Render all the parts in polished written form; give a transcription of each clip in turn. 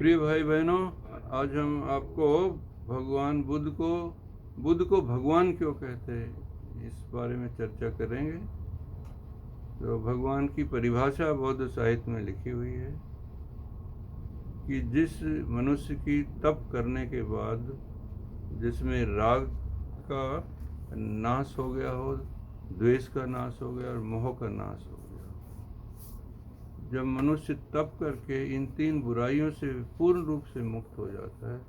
प्रिय भाई बहनों, आज हम आपको भगवान बुद्ध को भगवान क्यों कहते हैं इस बारे में चर्चा करेंगे। तो भगवान की परिभाषा बौद्ध साहित्य में लिखी हुई है कि जिस मनुष्य की तप करने के बाद जिसमें राग का नाश हो गया हो, द्वेष का नाश हो गया और मोह का नाश हो गया। जब मनुष्य तप करके इन तीन बुराइयों से पूर्ण रूप से मुक्त हो जाता है,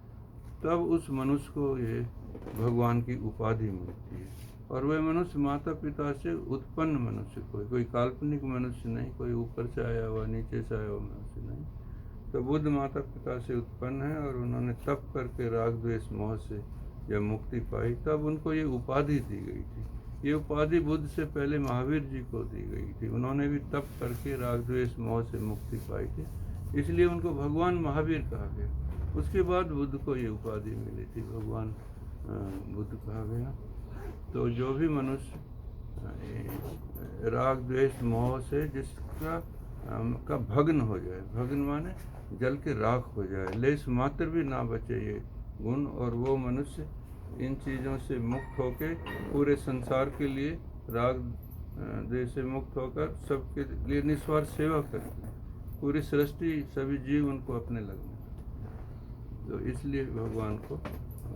तब उस मनुष्य को ये भगवान की उपाधि मिलती है। और वह मनुष्य माता पिता से उत्पन्न मनुष्य, कोई काल्पनिक मनुष्य नहीं, कोई ऊपर से आया हुआ नीचे से आया हुआ मनुष्य नहीं। तो बुद्ध माता पिता से उत्पन्न है और उन्होंने तप करके राग द्वेष मोह से जब मुक्ति पाई, तब उनको ये उपाधि दी गई थी। ये उपाधि बुद्ध से पहले महावीर जी को दी गई थी। उन्होंने भी तप करके राग द्वेष मोह से मुक्ति पाई थी, इसलिए उनको भगवान महावीर कहा गया। उसके बाद बुद्ध को ये उपाधि मिली थी, भगवान बुद्ध कहा गया। तो जो भी मनुष्य राग द्वेष मोह से जिसका का भग्न हो जाए, भग्न माने जल के राख हो जाए, लेस मात्र भी ना बचे ये गुण, और वो मनुष्य इन चीज़ों से मुक्त होकर पूरे संसार के लिए राग द्वेष से मुक्त होकर सबके लिए निस्वार्थ सेवा करते, पूरी सृष्टि सभी जीव उनको अपने लगने। तो इसलिए भगवान को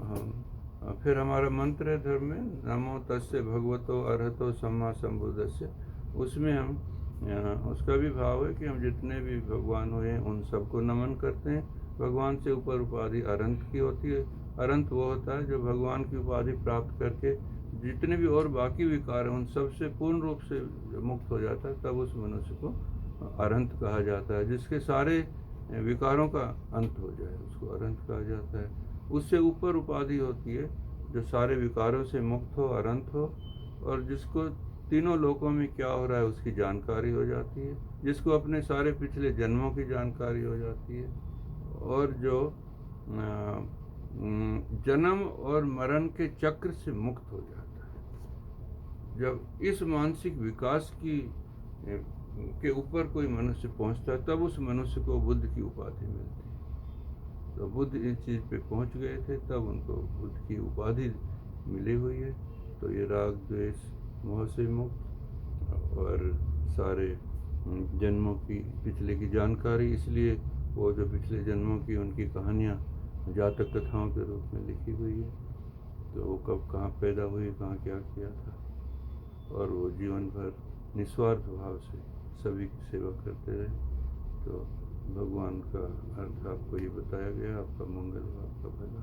हम फिर हमारा मंत्र है धर्म में, नमो तस्य भगवतो अरहतो सम्मा संबुद्धस्य। उसमें हम उसका भी भाव है कि हम जितने भी भगवान हुए उन सबको नमन करते हैं। भगवान से ऊपर उपाधि अरंत की होती है। अरंत वो होता है जो भगवान की उपाधि प्राप्त करके जितने भी और बाकी विकार हैं उन सब से पूर्ण रूप से मुक्त हो जाता है, तब उस मनुष्य को अरंत कहा जाता है। जिसके सारे विकारों का अंत हो जाए उसको अरंत कहा जाता है। उससे ऊपर उपाधि होती है जो सारे विकारों से मुक्त हो, अरंत हो, और जिसको तीनों लोकों में क्या हो रहा है उसकी जानकारी हो जाती है, जिसको अपने सारे पिछले जन्मों की जानकारी हो जाती है, और जो जन्म और मरण के चक्र से मुक्त हो जाता है। जब इस मानसिक विकास के ऊपर कोई मनुष्य पहुंचता है, तब उस मनुष्य को बुद्ध की उपाधि मिलती है। तो बुद्ध इस चीज़ पे पहुंच गए थे, तब उनको बुद्ध की उपाधि मिली हुई है। तो ये राग द्वेष मोह से मुक्त और सारे जन्मों की पिछले की जानकारी, इसलिए वो जो पिछले जन्मों की उनकी कहानियाँ जातक कथाओं के रूप में लिखी हुई है। तो वो कब कहाँ पैदा हुई, कहाँ क्या किया था, और वो जीवन भर निस्वार्थ भाव से सभी की सेवा करते रहे। तो भगवान का अर्थ आपको ये बताया गया। आपका मंगल हो, आपका भला।